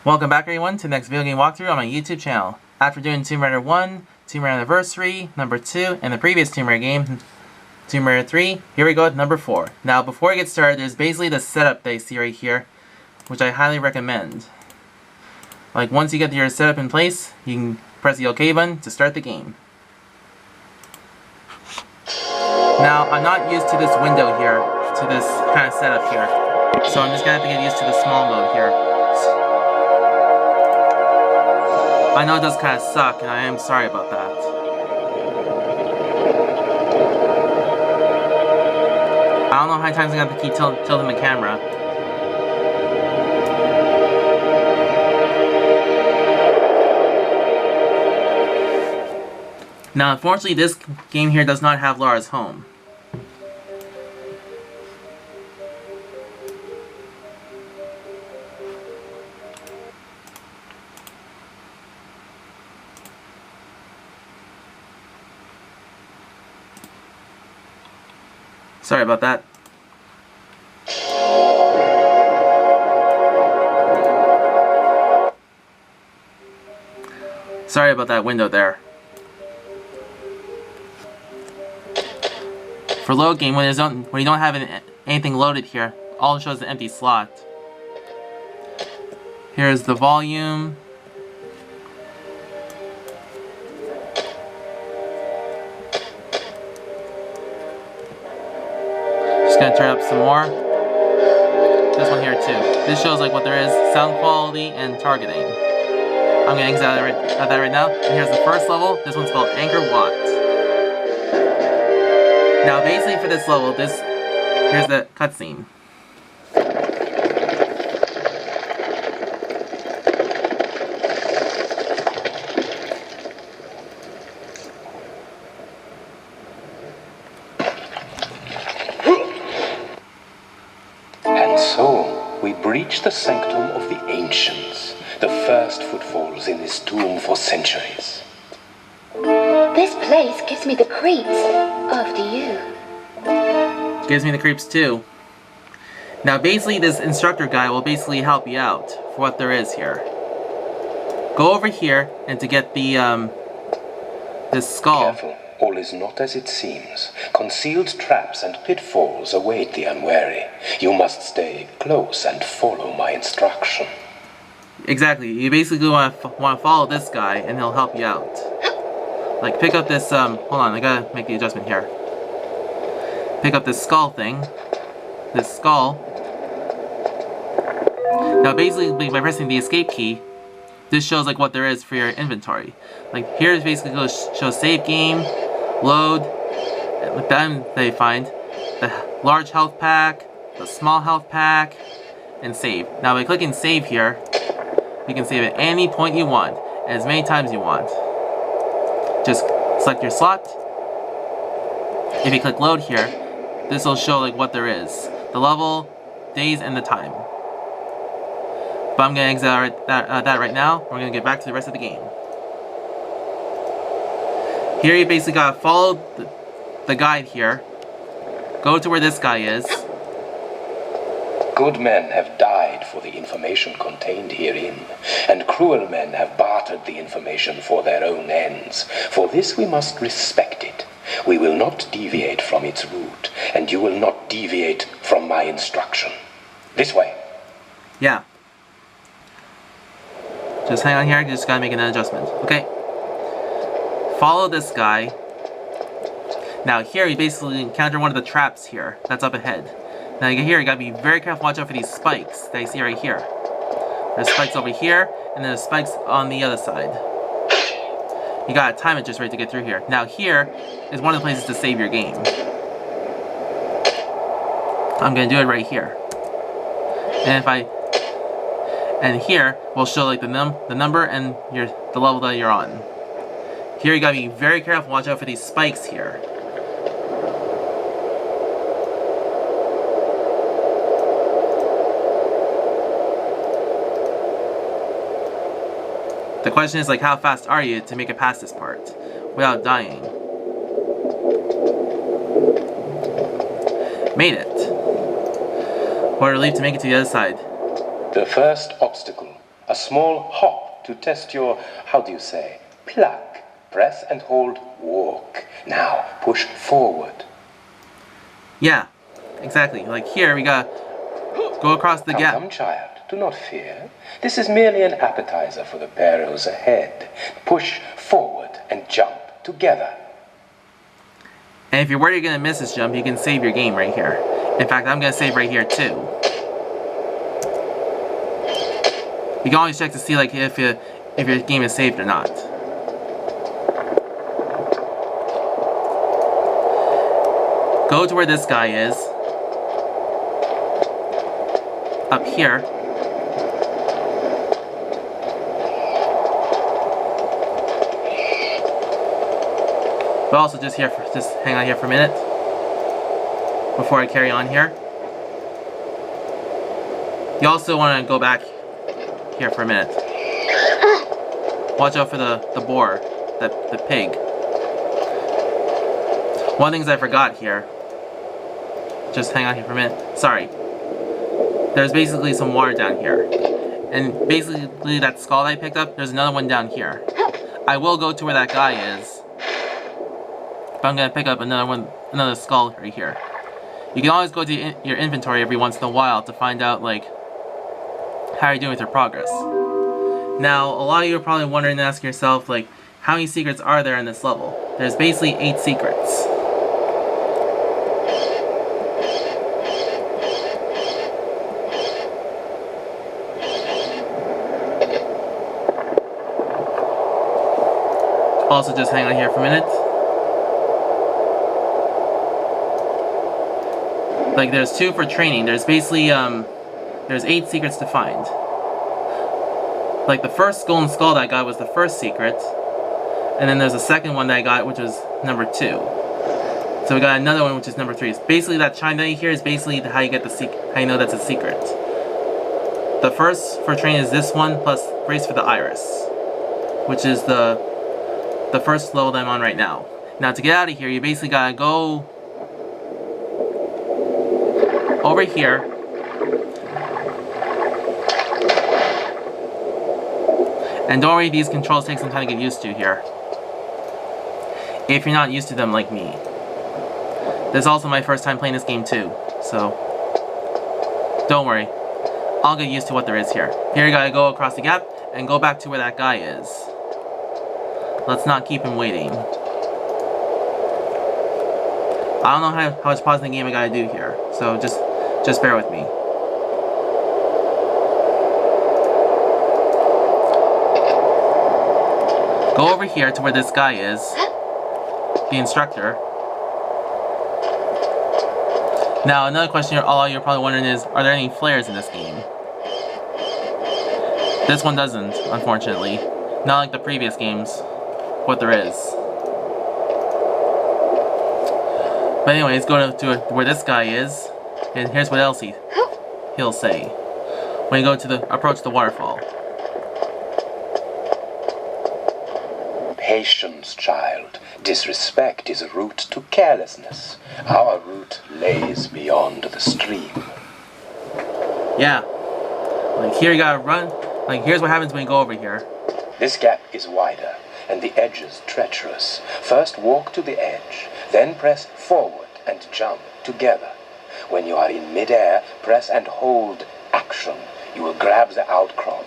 Welcome back everyone to the next video game walkthrough on my YouTube channel. After doing Tomb Raider 1, Tomb Raider Anniversary, number 2, and the previous Tomb Raider game, Tomb Raider 3, here we go with number 4. Now before I get started, there's basically the setup that you see right here, which I highly recommend. Like once you get your setup in place, you can press the OK button to start the game. Now I'm not used to this window here, to this kind of setup here, so I'm just gonna have to get used to the small mode here. I know it does kind of suck, and I am sorry about that. I don't know how many times I'm going to have to keep tilting the camera. Now, unfortunately, this game here does not have Lara's home. Sorry about that. Sorry about that window there. For load game, when you don't have anything loaded here, all it shows is an empty slot. Here's the volume. Gonna turn up some more. This one here too. This shows like what there is, sound quality and targeting. I'm gonna exit out of that right now. And here's the first level. This one's called Angkor Wat. Now basically for this level, here's the cutscene. So, we breach the sanctum of the ancients, the first footfalls in this tomb for centuries. This place gives me the creeps. After you. Gives me the creeps too. Now basically this instructor guy will basically help you out for what there is here. Go over here and to get the this skull. Careful. All is not as it seems. Concealed traps and pitfalls await the unwary. You must stay close and follow my instruction. Exactly. You basically want to follow this guy, and he'll help you out. Like pick up this. Hold on, I gotta make the adjustment here. Pick up this skull thing. This skull. Now, basically, by pressing the escape key, this shows like what there is for your inventory. Like here is basically going to show save game. Load, with them they find the large health pack, the small health pack, and save. Now by clicking save here, you can save at any point you want, and as many times you want. Just select your slot. If you click load here, this will show like what there is. The level, days, and the time. But I'm going to exit that right now. We're going to get back to the rest of the game. Here you basically gotta follow the guide here. Go to where this guy is. Good men have died for the information contained herein, and cruel men have bartered the information for their own ends. For this we must respect it. We will not deviate from its route, and you will not deviate from my instruction. This way. Yeah. Just hang on here, you just gotta make an adjustment. Okay. Follow this guy. Now here you basically encounter one of the traps here that's up ahead. Now here you gotta be very careful, watch out for these spikes that you see right here. There's spikes over here, and then there's spikes on the other side. You gotta time it just right to get through here. Now here is one of the places to save your game. I'm gonna do it right here. And here will show like the number and the level that you're on. Here you gotta be very careful, watch out for these spikes here. The question is like, how fast are you to make it past this part without dying? Made it. What a relief to make it to the other side. The first obstacle A small hop to test your, how do you say, pluck. Press and hold walk. Now push forward. Yeah, exactly. Like here, we gotta go across the gap. Come, child, do not fear. This is merely an appetizer for the perils ahead. Push forward and jump together. And if you're worried you're gonna miss this jump, you can save your game right here. In fact, I'm gonna save right here too. You can always check to see like if your game is saved or not. Go to where this guy is. Up here. But also just hang out here for a minute before I carry on here. You also want to go back here for a minute. Watch out for the boar, the pig. One of the things I forgot here. Just hang out here for a minute. Sorry. There's basically some water down here. And basically that skull I picked up, there's another one down here. I will go to where that guy is. But I'm gonna pick up another skull right here. You can always go to your inventory every once in a while to find out like how you're doing with your progress. Now, a lot of you are probably wondering and asking yourself like, how many secrets are there in this level? There's basically 8 secrets. Also, just hang on here for a minute. Like, there's 2 for training. There's basically, there's 8 secrets to find. Like, the first golden skull that I got was the first secret. And then there's a second one that I got, which was number 2. So we got another one, which is number 3. Basically, that chime that you hear is basically how you get the how you know that's a secret. The first for training is this one, plus brace for the iris, which is the first level that I'm on right now. Now, to get out of here, you basically gotta go over here. And don't worry, these controls take some time to get used to here. If you're not used to them like me. This is also my first time playing this game too, so don't worry. I'll get used to what there is here. Here you gotta go across the gap and go back to where that guy is. Let's not keep him waiting. I don't know how much pausing the game I gotta do here, so just bear with me. Go over here to where this guy is, the instructor. Now, another question all you're probably wondering is, are there any flares in this game? This one doesn't, unfortunately. Not like the previous games, what there is. But anyways, go to where this guy is, and here's what else he'll say when you go to approach the waterfall. Patience, child. Disrespect is a route to carelessness. Our route lays beyond the stream. Yeah. Like here you gotta run. Like here's what happens when you go over here. This gap is wider, and the edges treacherous. First walk to the edge, then press forward and jump together. When you are in midair, press and hold action. You will grab the outcrop.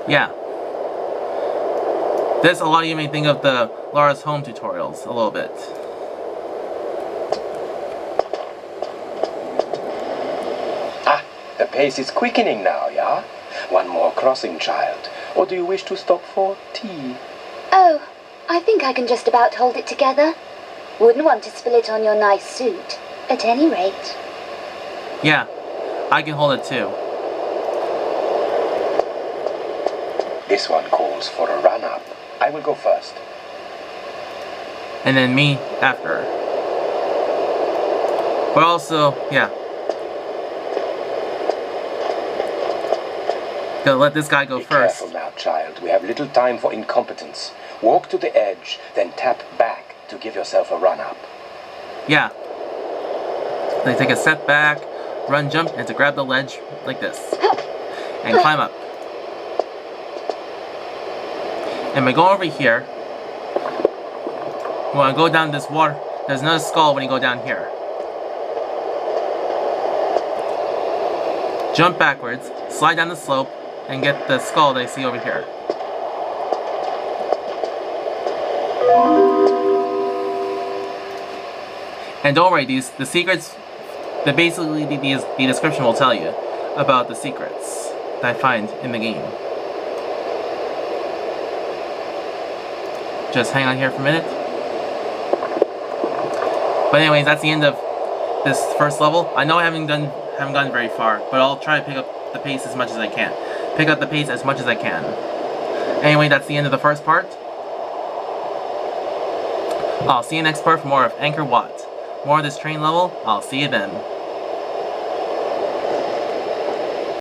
Yeah. This, a lot of you may think of the Laura's Home tutorials a little bit. Ah, the pace is quickening now, yeah? One more crossing, child. Or do you wish to stop for tea? Oh, I think I can just about hold it together. Wouldn't want to spill it on your nice suit, at any rate. Yeah, I can hold it too. This one calls for a run-up. I will go first. And then me after. But also, yeah. Gotta let this guy go first. Be careful now, child. We have little time for incompetence. Walk to the edge, then tap back to give yourself a run-up. Yeah. Then take a step back, run, jump, and to grab the ledge like this. And climb up. And by going over here, you want to go down this water. There's another skull when you go down here. Jump backwards, slide down the slope, and get the skull that I see over here. And don't worry, the secrets, basically the description will tell you about the secrets that I find in the game. Just hang on here for a minute. But anyways, that's the end of this first level. I know I haven't gone very far, but I'll try to pick up the pace as much as I can. Anyway, that's the end of the first part. I'll see you next part for more of Angkor Wat. More of this train level. I'll see you then.